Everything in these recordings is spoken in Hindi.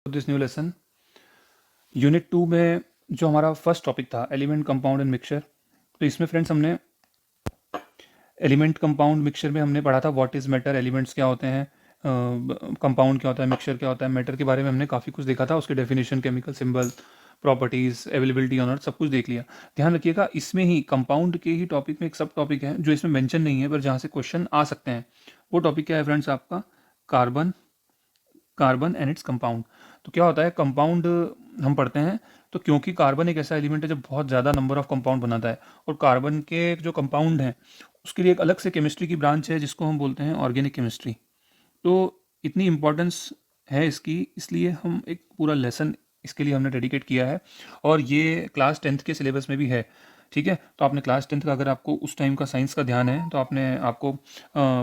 दिस न्यू लेसन यूनिट 2 में जो हमारा फर्स्ट टॉपिक था एलिमेंट कंपाउंड एंड मिक्सचर। तो इसमें फ्रेंड्स हमने एलिमेंट कंपाउंड मिक्सचर में हमने पढ़ा था व्हाट इज मैटर, एलिमेंट्स क्या होते हैं, कंपाउंड क्या होता है, मिक्सचर क्या होता है। मैटर के बारे में हमने काफ़ी कुछ देखा था, उसके definition, chemical symbol, properties, availability on earth, सब कुछ देख लिया। ध्यान रखिएगा, इसमें ही कंपाउंड के ही टॉपिक में एक सब टॉपिक है जो इसमें मेंशन नहीं है पर जहाँ से क्वेश्चन आ सकते हैं। वो टॉपिक क्या है फ्रेंड्स? आपका carbon, carbon and its compound. तो क्या होता है कंपाउंड हम पढ़ते हैं तो क्योंकि कार्बन एक ऐसा एलिमेंट है जो बहुत ज़्यादा नंबर ऑफ कंपाउंड बनाता है, और कार्बन के जो कंपाउंड हैं उसके लिए एक अलग से केमिस्ट्री की ब्रांच है जिसको हम बोलते हैं ऑर्गेनिक केमिस्ट्री। तो इतनी इम्पोर्टेंस है इसकी, इसलिए हम एक पूरा लेसन इसके लिए हमने डेडिकेट किया है, और ये क्लास 10th के सिलेबस में भी है। ठीक है, तो आपने क्लास 10th का, अगर आपको उस टाइम का साइंस का ध्यान है तो आपको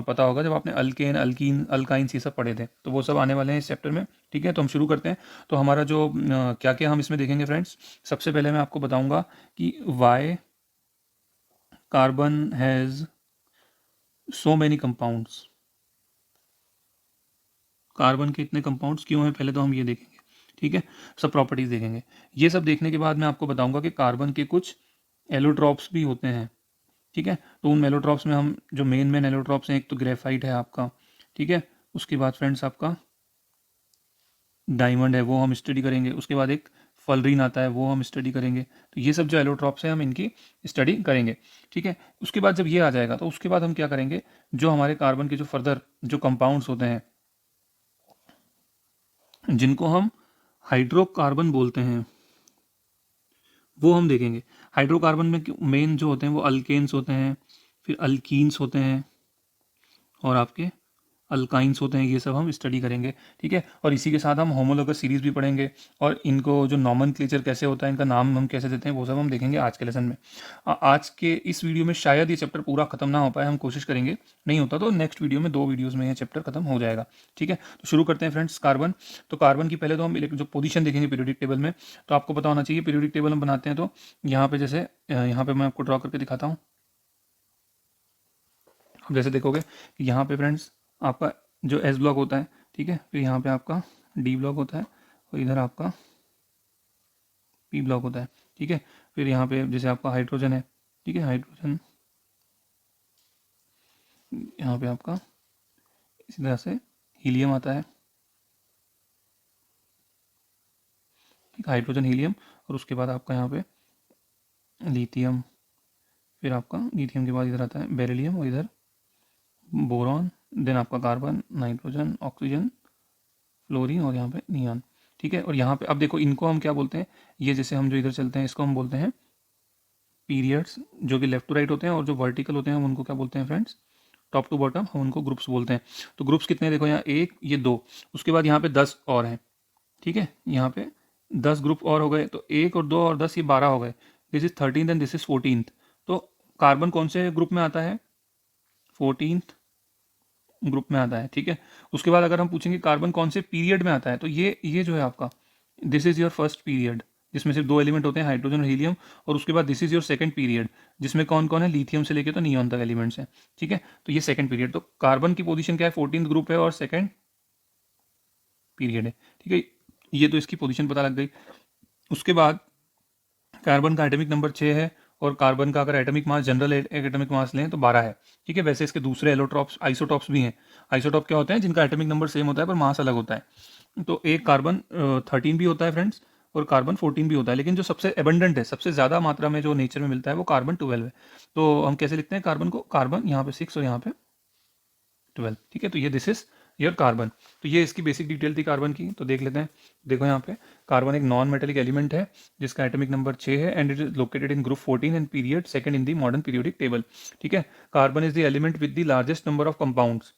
पता होगा जब आपने अल्केन, अल्कीन, अल्काइंस ये सब पढ़े थे, तो वो सब आने वाले हैं इस चैप्टर में। ठीक है, तो हम शुरू करते हैं। तो हमारा जो क्या क्या हम इसमें देखेंगे फ्रेंड्स, सबसे पहले मैं आपको बताऊंगा कि why carbon has so many compounds, carbon के इतने कंपाउंड्स क्यों हैं, पहले तो हम ये देखेंगे। ठीक है, सब प्रॉपर्टीज देखेंगे। ये सब देखने के बाद मैं आपको बताऊंगा कि कार्बन के कुछ एलोट्रॉप्स भी होते हैं। ठीक है, तो उन एलोट्रॉप्स में हम जो मेन एलोट्रॉप्स हैं, एक तो ग्रेफाइट है आपका, ठीक है, उसके बाद फ्रेंड्स आपका डायमंड है, वो हम स्टडी करेंगे। उसके बाद एक फलरीन आता है, वो हम स्टडी करेंगे। तो ये सब जो एलोट्रॉप्स हैं हम इनकी स्टडी करेंगे। ठीक है, उसके बाद जब ये आ जाएगा तो उसके बाद हम क्या करेंगे, जो हमारे कार्बन के जो फर्दर जो कंपाउंड्स होते हैं जिनको हम हाइड्रोकार्बन बोलते हैं, वो हम देखेंगे। हाइड्रोकार्बन में मेन जो होते हैं वो अल्केन्स होते हैं, फिर अल्कीन्स होते हैं, और आपके अल्काइंस होते हैं। ये सब हम स्टडी करेंगे। ठीक है, और इसी के साथ हम होमोलोगस सीरीज भी पढ़ेंगे, और इनको जो नॉमनक्लेचर कैसे होता है, इनका नाम हम कैसे देते हैं, वो सब हम देखेंगे आज के लेसन में। आज के इस वीडियो में शायद ये चैप्टर पूरा खत्म ना हो पाए, हम कोशिश करेंगे। नहीं होता तो नेक्स्ट वीडियो में, 2 वीडियोज़ में ये चैप्टर खत्म हो जाएगा। ठीक है, तो शुरू करते हैं फ्रेंड्स। कार्बन, तो कार्बन की पहले तो हम जो पोजीशन देखेंगे पीरियोडिक टेबल में, तो आपको पता होना चाहिए पीरियोडिक टेबल हम बनाते हैं तो यहाँ पे जैसे यहाँ पे मैं आपको ड्रॉ करके दिखाता हूँ। आप जैसे देखोगे कि यहाँ पे फ्रेंड्स आपका जो एस ब्लॉक होता है, ठीक है, फिर यहाँ पे आपका डी ब्लॉक होता है, और इधर आपका पी ब्लॉक होता है। ठीक है, फिर यहाँ पे जैसे आपका हाइड्रोजन है, ठीक है, हाइड्रोजन यहाँ पे आपका इसी तरह से हीलियम आता है, ठीक, हाइड्रोजन हीलियम, और उसके बाद आपका यहाँ पे लिथियम, फिर आपका लिथियम के बाद इधर आता है बेरिलियम, और इधर बोरॉन, देन आपका कार्बन, नाइट्रोजन, ऑक्सीजन, फ्लोरीन, और यहाँ पे नियॉन। ठीक है, और यहाँ पे अब देखो इनको हम क्या बोलते हैं, ये जैसे हम जो इधर चलते हैं इसको हम बोलते हैं पीरियड्स, जो कि लेफ्ट टू राइट होते हैं, और जो वर्टिकल होते हैं हम उनको क्या बोलते हैं फ्रेंड्स, टॉप टू बॉटम, हम उनको ग्रुप्स बोलते हैं। तो ग्रुप्स कितने हैं? देखो यहाँ एक, ये दो, उसके बाद यहाँ पे 10 और हैं। ठीक है, यहाँ पे 10 ग्रुप और हो गए, तो 1 और 2 और 10, ये 12 हो गए। This is 13th and this is 14th। तो कार्बन कौन से ग्रुप में आता है? 14th ग्रुप में आता है। ठीक है, उसके बाद अगर हम पूछेंगे कार्बन कौन से पीरियड में आता है, तो ये जो है आपका, this is your first period, जिसमें सिर्फ 2 एलिमेंट होते हैं, हाइड्रोजन और हीलियम, और उसके बाद this is your second period, जिसमें कौन कौन है, लिथियम से लेके तो नियॉन तक एलिमेंट्स हैं। ठीक है, तो ये सेकंड पीरियड, तो कार्बन की पोजीशन क्या है, 14th ग्रुप है और सेकंड पीरियड है। ठीक है, ये तो इसकी पोजीशन पता लग गई। उसके बाद कार्बन का एटॉमिक नंबर 6 है, और कार्बन का अगर atomic mass, general atomic mass लें तो 12 है। ठीक है, वैसे इसके दूसरे एलोट्रॉप्स, आइसोटॉप्स भी हैं। आइसोटॉप क्या होते हैं? जिनका एटॉमिक नंबर सेम होता है पर मास अलग होता है। तो एक कार्बन 13 भी होता है फ्रेंड्स, और कार्बन 14 भी होता है, लेकिन जो सबसे एबंडेंट है, सबसे ज़्यादा मात्रा में जो नेचर में मिलता है, वो कार्बन 12 है। तो हम कैसे लिखते हैं कार्बन को? कार्बन यहाँ पे 6 और यहाँ पे 12। ठीक है, तो ये दिस इज योर कार्बन। तो ये इसकी बेसिक डिटेल थी कार्बन की, तो देख लेते हैं। देखो यहाँ पे कार्बन एक नॉन मेटेलिक एलिमेंट है जिसका एटॉमिक नंबर 6 है, and it is located in group 14 and period second in the modern periodic table. ठीक है, carbon is the element with the largest number of compounds.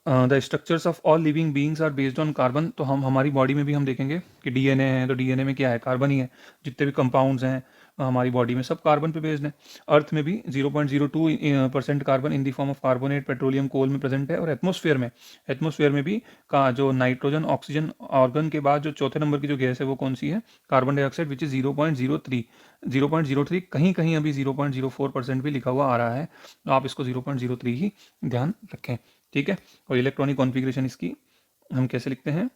The structures of all living beings are based on carbon. तो हम हमारी बॉडी में भी हम देखेंगे कि डीएनए है, तो डीएनए में क्या है? कार्बन ही है। जितने भी कंपाउंड्स हैं हमारी बॉडी में, सब कार्बन पे बेस्ड है। अर्थ में भी 0.02% carbon in the form of carbonate, petroleum, coal में प्रेजेंट है। और एटमोस्फेयर में भी का जो नाइट्रोजन, ऑक्सीजन, ऑर्गन के बाद जो चौथे नंबर की जो गैस है वो कौन सी है? Carbon dioxide, which is 0.03। कहीं कहीं अभी 0.04% भी लिखा हुआ आ रहा है, तो आप इसको 0.03 ही ध्यान रखें। ठीक है, और इलेक्ट्रॉनिक कॉन्फ़िगरेशन इसकी हम कैसे लिखते हैं?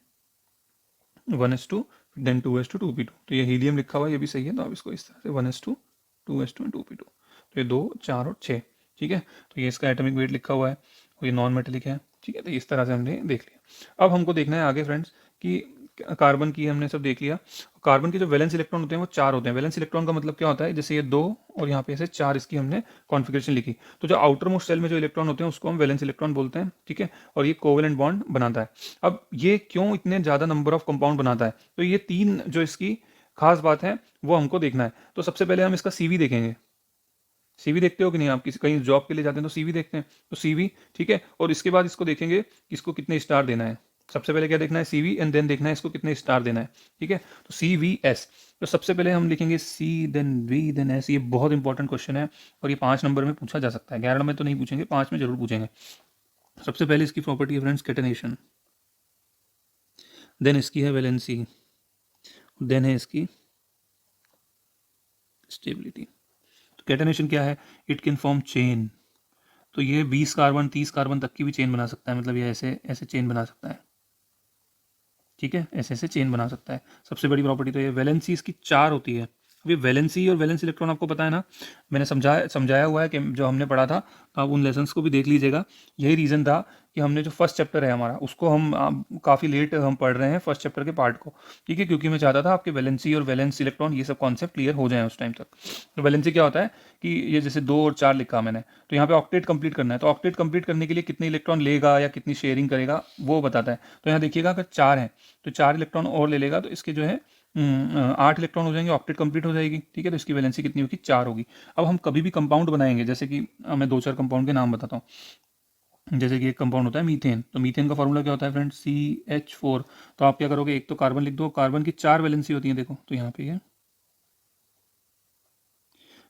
1s2 then 2s2 2p2। तो ये हीलियम लिखा हुआ है, ये भी सही है, तो आप इसको इस तरह से 1s2 2s2 एंड 2p2। तो ये 2 4 और 6, ठीक है। तो ये इसका एटॉमिक वेट लिखा हुआ है और ये नॉन मेटेलिक है, ठीक है। तो इस तरह से हमने देख लिया। अब हमको देखना है आगे फ्रेंड्स कि कार्बन की हमने सब देख लिया। कार्बन के जो वैलेंस इलेक्ट्रॉन होते हैं वो 4 होते हैं। वैलेंस इलेक्ट्रॉन का मतलब क्या होता है, जैसे ये 2 और यहाँ पे ऐसे 4, इसकी हमने कॉन्फ़िगरेशन लिखी। तो जो आउटर मोस्ट सेल में जो इलेक्ट्रॉन होते हैं उसको हम वैलेंस इलेक्ट्रॉन बोलते हैं, ठीक है। और ये कोवेलेंट बॉन्ड बनाता है। अब ये क्यों इतने ज़्यादा नंबर ऑफ कंपाउंड बनाता है, तो ये 3 जो इसकी खास बात है वो हमको देखना है। तो सबसे पहले हम इसका सीवी देखेंगे। सीवी देखते हो कि नहीं, आप किसी कहीं जॉब के लिए जाते हैं तो सीवी देखते हैं, तो सीवी, ठीक है। और इसके बाद इसको देखेंगे कि इसको कितने स्टार देना है। सबसे पहले क्या देखना है, सीवी, एंड देन देखना है इसको कितने स्टार देना है, ठीक है। तो सी वी एस, तो सबसे पहले हम लिखेंगे सी देन वी देन एस। ये बहुत इंपॉर्टेंट क्वेश्चन है और ये 5 नंबर में पूछा जा सकता है, 11 में तो नहीं पूछेंगे, 5 में जरूर पूछेंगे। सबसे पहले इसकी प्रॉपर्टी है फ्रेंड्स कैटेनेशन, देन इसकी है वैलेंसी, देन है इसकी स्टेबिलिटी। तो कैटेनेशन क्या है, इट कैन फॉर्म चेन। तो ये 20 कार्बन 30 कार्बन तक की भी चेन बना सकता है, मतलब ये ऐसे ऐसे चेन बना सकता है, ठीक है, ऐसे ऐसे चेन बना सकता है। सबसे बड़ी प्रॉपर्टी तो ये। वैलेंसी इसकी 4 होती है। अभी वैलेंसी और वैलेंस इलेक्ट्रॉन आपको पता है ना, मैंने समझाया हुआ है कि जो हमने पढ़ा था, तो आप उन लेसन्स को भी देख लीजिएगा। यही रीज़न था कि हमने जो फर्स्ट चैप्टर है हमारा उसको हम काफ़ी लेट हम पढ़ रहे हैं फर्स्ट चैप्टर के पार्ट को, ठीक है, क्योंकि मैं चाहता था आपके वैलेंसी और वैलेंस इलेक्ट्रॉन ये सब कॉन्सेप्ट क्लियर हो जाए उस टाइम तक। तो वैलेंसी क्या होता है कि ये जैसे 2 और 4 लिखा मैंने, तो यहाँ पे ऑक्टेट कंप्लीट करना है, तो ऑक्टेट कंप्लीट करने के लिए कितने इलेक्ट्रॉन लेगा या कितनी शेयरिंग करेगा वो बताता है। तो यहाँ देखिएगा अगर 4 है तो 4 इलेक्ट्रॉन और ले लेगा, तो इसके जो है 8 इलेक्ट्रॉन हो जाएंगे, ऑक्टेट कंप्लीट हो जाएगी, ठीक है। तो इसकी वैलेंसी कितनी होगी, 4 होगी। अब हम कभी भी कंपाउंड बनाएंगे, जैसे कि मैं 2 4 कंपाउंड के नाम बताता हूँ। जैसे कि एक कंपाउंड होता है मीथेन, तो मीथेन का फॉर्मूला क्या होता है फ्रेंड्स, CH4। तो आप क्या करोगे, एक तो कार्बन लिख दो, कार्बन की 4 वैलेंसी होती है, देखो तो यहाँ पे है।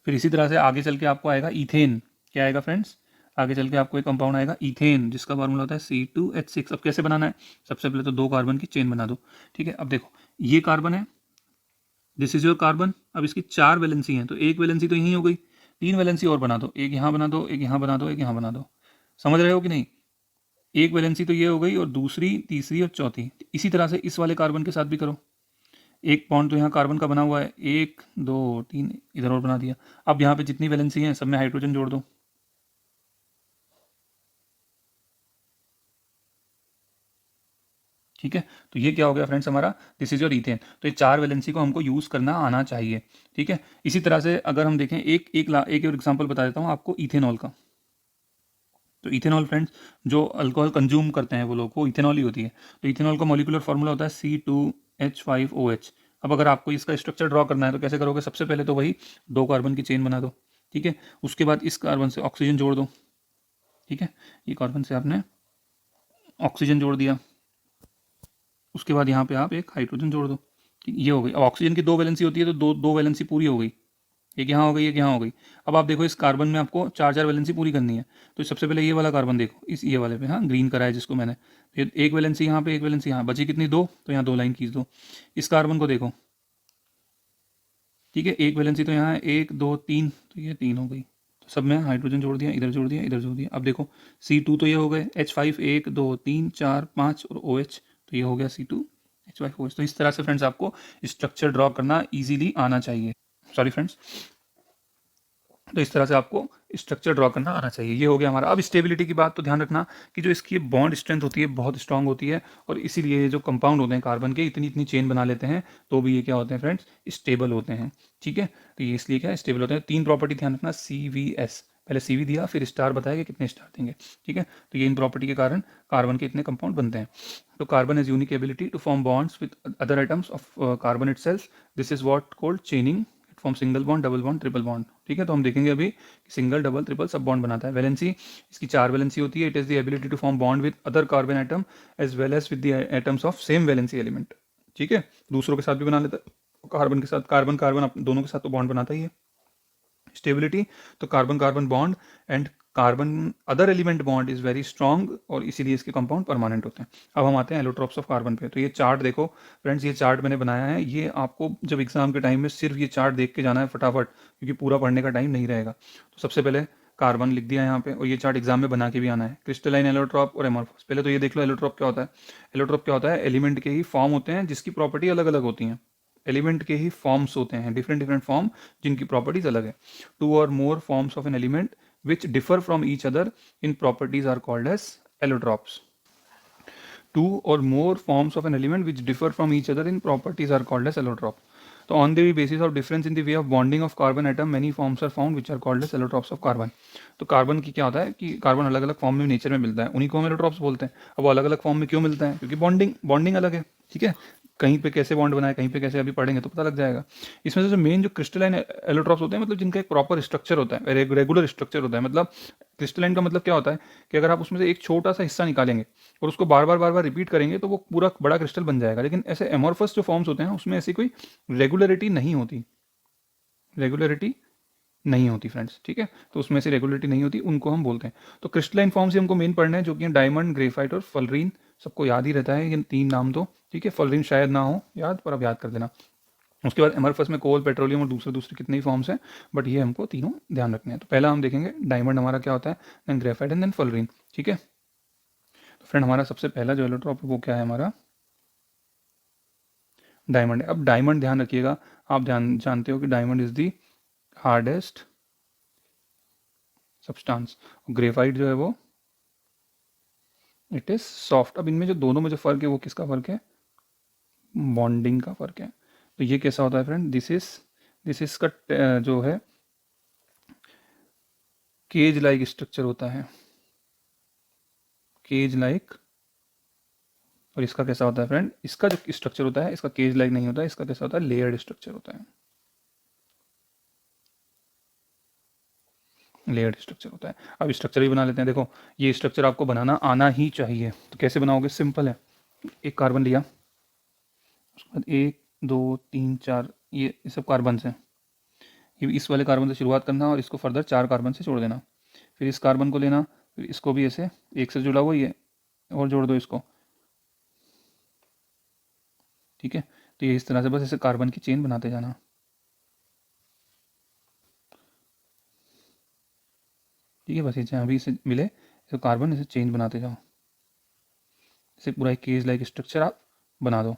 फिर इसी तरह से आगे चल के आपको आएगा इथेन। क्या आएगा फ्रेंड्स, आगे चल के आपको एक कंपाउंड आएगा इथेन, जिसका फार्मूला होता है C2H6। अब कैसे बनाना है, सबसे पहले तो 2 कार्बन की चेन बना दो, ठीक है। अब देखो ये कार्बन है, दिस इज योर कार्बन। अब इसकी 4 वैलेंसी हैं, तो एक वैलेंसी तो यहीं हो गई, 3 वैलेंसी और बना दो, एक यहाँ बना दो, एक यहाँ बना दो, एक यहाँ बना दो। समझ रहे हो कि नहीं, एक वैलेंसी तो ये हो गई और दूसरी तीसरी और चौथी। इसी तरह से इस वाले कार्बन के साथ भी करो। एक बॉन्ड तो यहाँ कार्बन का बना हुआ है, 1 2 3 इधर और बना दिया। अब यहाँ पे जितनी वैलेंसी हैं सब में हाइड्रोजन जोड़ दो, ठीक है। तो ये क्या हो गया फ्रेंड्स हमारा, दिस इज योर इथेन। तो ये 4 वैलेंसी को हमको यूज़ करना आना चाहिए, ठीक है। इसी तरह से अगर हम देखें एक और एग्जांपल बता देता हूँ आपको इथेनॉल का। तो इथेनॉल फ्रेंड्स, जो अल्कोहल कंज्यूम करते हैं वो लोग, वो इथेनॉल ही होती है। तो इथेनॉल का मॉलिक्यूलर फार्मूला होता है C2H5OH। अब अगर आपको इसका स्ट्रक्चर ड्रॉ करना है तो कैसे करोगे, सबसे पहले तो वही 2 कार्बन की चेन बना दो, ठीक है। उसके बाद इस कार्बन से ऑक्सीजन जोड़ दो, ठीक है। ये कार्बन से आपने ऑक्सीजन जोड़ दिया, उसके बाद यहाँ पे आप एक हाइड्रोजन जोड़ दो, ठीक, ये हो गई। अब ऑक्सीजन की 2 वैलेंसी होती है, तो दो दो वैलेंसी पूरी हो गई, एक यहाँ हो गई, एक यहाँ हो गई। अब आप देखो इस कार्बन में आपको 4 4 वैलेंसी पूरी करनी है। तो सबसे पहले ये वाला कार्बन देखो, इस ये वाले पे, हाँ ग्रीन करा है जिसको मैंने, फिर एक वैलेंसी यहाँ पे, एक वैलेंसी यहाँ, बची कितनी, 2, तो यहाँ 2 लाइन खींच दो। इस कार्बन को देखो, ठीक है, एक वैलेंसी तो यहाँ है, 1 2 3, तो ये 3 हो गई। तो सब में हाइड्रोजन जोड़ दिया, इधर जोड़ दिया, इधर जोड़ दिया। अब देखो C2 तो ये हो गए, H5 1 2 3 4 5 और OH, तो ये हो गया C2H5OH। तो इस तरह से फ्रेंड्स आपको स्ट्रक्चर ड्रॉ करना ईजिली आना चाहिए, सॉरी फ्रेंड्स। तो इस तरह से आपको स्ट्रक्चर ड्रॉ करना आना चाहिए। ये हो गया हमारा। अब स्टेबिलिटी की बात तो ध्यान रखना कि जो इसकी बॉन्ड स्ट्रेंथ होती है बहुत स्ट्रांग होती है, और इसीलिए ये जो कंपाउंड होते हैं कार्बन के इतनी इतनी चेन बना लेते हैं, तो भी ये क्या होते हैं फ्रेंड्स, स्टेबल होते हैं, ठीक है। तो ये इसलिए क्या है, स्टेबल होते हैं। 3 प्रॉपर्टी ध्यान रखना, CVS, पहले CV दिया फिर स्टार बताया कि कितने स्टार देंगे, ठीक है। तो ये इन प्रॉपर्टी के कारण कार्बन के इतने कंपाउंड बनते हैं। तो carbon is unique ability to form bonds with other items of carbon itself, this is what called chaining, form single bond, double bond, triple bond, ठीक है। तो हम देखेंगे अभी कि सिंगल डबल ट्रिपल सब बॉन्ड बनाता है। वैलेंसी, इसकी 4 वैलेंसी होती है। It is the ability to form bond with other carbon item as well as with the atoms of same valency element, ठीक है। दूसरों के साथ भी बना लेता है, कार्बन के साथ, कार्बन कार्बन दोनों के साथ तो बॉन्ड बनाता ही है। स्टेबिलिटी, तो carbon carbon bond and carbon other element bond is very strong, और इसीलिए इसके कंपाउंड परमानेंट होते हैं। अब हम आते हैं एलोट्रॉप्स ऑफ कार्बन पे। तो ये चार्ट देखो फ्रेंड्स, ये चार्ट मैंने बनाया है, ये आपको जब एग्जाम के टाइम में सिर्फ ये चार्ट देख के जाना है फटाफट, क्योंकि पूरा पढ़ने का टाइम नहीं रहेगा। तो सबसे पहले कार्बन लिख दिया यहाँ पे, और ये चार्ट एग्जाम में बना के भी आना है, क्रिस्टलाइन एलोट्रॉप और एमोर्फस। पहले तो ये देख लो एलोट्रॉप क्या होता है। एलोट्रॉप क्या होता है, एलिमेंट के ही फॉर्म होते हैं जिसकी प्रॉपर्टी अलग अलग होती हैं। एलिमेंट के ही फॉर्म्स होते हैं, डिफरेंट डिफरेंट फॉर्म जिनकी प्रॉपर्टीज अलग है। टू और more forms of an element which differ from each other in properties are called as allotropes. Two or more forms of an element which differ from each other in properties are called as allotrope. So on the basis of difference in the way of bonding of carbon atom, many forms are found which are called as allotropes of carbon. तो कार्बन की क्या होता है कि कार्बन अलग अलग फॉर्म में नेचर में मिलता है, उन्हीं को हम एलोट्रॉप्स बोलते हैं। अब वो अलग अलग फॉर्म में क्यों मिलता है, क्योंकि बॉन्डिंग अलग है, ठीक है। कहीं पे कैसे बॉन्ड बनाए, कहीं पे कैसे, अभी पढ़ेंगे तो पता लग जाएगा। इसमें से जो मेन जो क्रिस्टलाइन एलोट्रॉप्स होते हैं, मतलब जिनका एक प्रॉपर स्ट्रक्चर होता है, रेगुलर स्ट्रक्चर होता है। मतलब क्रिस्टलाइन का मतलब क्या होता है कि अगर आप उसमें से एक छोटा सा हिस्सा निकालेंगे और उसको बार बार रिपीट करेंगे तो वो पूरा बड़ा क्रिस्टल बन जाएगा। लेकिन ऐसे एमोर्फस जो फॉर्म्स होते हैं उसमें ऐसी कोई रेगुलरिटी नहीं होती, फ्रेंड्स, ठीक है। तो उसमें से रेगुलरिटी नहीं होती, उनको हम बोलते हैं। तो क्रिस्टलाइन फॉर्म से हमको मेन पढ़ना है, जो कि डायमंड, ग्रेफाइट और फलरीन। सबको याद ही रहता है ये तीन नाम तो, ठीक है। फलरीन शायद ना हो याद, पर अब याद कर देना। उसके बाद एमरफस में कोल, पेट्रोलियम और दूसरे कितने ही फॉर्म्स हैं, बट ये हमको तीनों ध्यान रखने हैं। तो पहला हम देखेंगे डायमंड हमारा क्या होता है, देन ग्रेफाइट एंड देन फलरीन, ठीक है। तो फ्रेंड हमारा सबसे पहला जो एलोट्रॉप है वो क्या है, हमारा डायमंड है। अब डायमंड ध्यान रखिएगा, आप जानते हो कि diamond is the hardest substance. Graphite जो है वो इट इज सॉफ्ट। अब इनमें जो दोनों में जो फर्क है वो किसका फर्क है, बॉन्डिंग का फर्क है। तो ये कैसा होता है फ्रेंड, दिस इज का जो है केज लाइक स्ट्रक्चर होता है, केज लाइक। और इसका कैसा होता है फ्रेंड, इसका जो स्ट्रक्चर होता है इसका केज लाइक नहीं होता है, इसका कैसा होता है, लेयर्ड स्ट्रक्चर होता है, लेयर्ड स्ट्रक्चर होता है। अब स्ट्रक्चर भी बना लेते हैं। देखो ये स्ट्रक्चर आपको बनाना आना ही चाहिए। तो कैसे बनाओगे, सिंपल है। एक कार्बन लिया, उसके बाद 1 2 3 4, ये सब कार्बन हैं। ये इस वाले कार्बन से शुरुआत करना और इसको फर्दर 4 कार्बन से जोड़ देना। फिर इस कार्बन को लेना, फिर इसको भी ऐसे एक से जुड़ा हुआ ही है और जोड़ दो इसको, ठीक है। तो ये इस तरह से बस ऐसे कार्बन की चेन बनाते जाना, ठीक है। बस ये जहाँ भी इसे मिले तो कार्बन इसे चेन बनाते जाओ, इसे पूरा एक केज लाइक स्ट्रक्चर आप बना दो।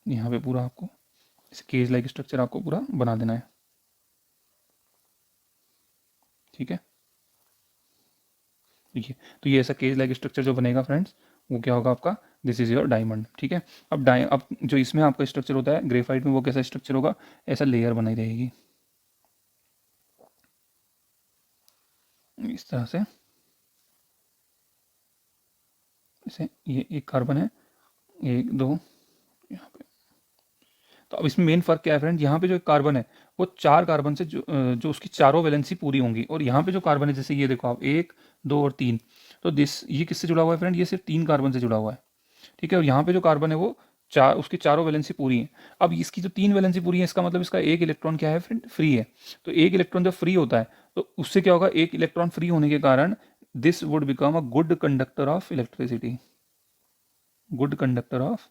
यहाँ पे पूरा आपको इस केज लाइक स्ट्रक्चर आपको पूरा बना देना है, ठीक है। देखिए तो ये ऐसा केज लाइक स्ट्रक्चर जो बनेगा फ्रेंड्स, वो क्या होगा आपका, दिस इज योर डायमंड, ठीक है। अब जो इसमें आपका स्ट्रक्चर होता है ग्रेफाइट में, वो कैसा स्ट्रक्चर होगा, ऐसा लेयर बनाई रहेगी इस तरह से। जैसे ये एक कार्बन है, 1 2 यहाँ पे। तो अब इसमें मेन फर्क क्या है फ्रेंड, यहाँ पे जो कार्बन है वो 4 कार्बन से जो उसकी चारों वैलेंसी पूरी होंगी, और यहाँ पे जो कार्बन है जैसे ये देखो आप 1 2 और 3, तो ये किससे जुड़ा हुआ है फ्रेंड, ये सिर्फ 3 कार्बन से जुड़ा हुआ है, ठीक है। और यहाँ पे जो कार्बन है वो उसकी चारों वैलेंसी पूरी है। अब इसकी जो 3 वैलेंसी पूरी है, इसका मतलब इसका एक इलेक्ट्रॉन क्या है फ्रेंड, फ्री है। तो एक इलेक्ट्रॉन जब फ्री होता है तो उससे क्या होगा, एक इलेक्ट्रॉन फ्री होने के कारण this would become a good conductor of electricity, good conductor of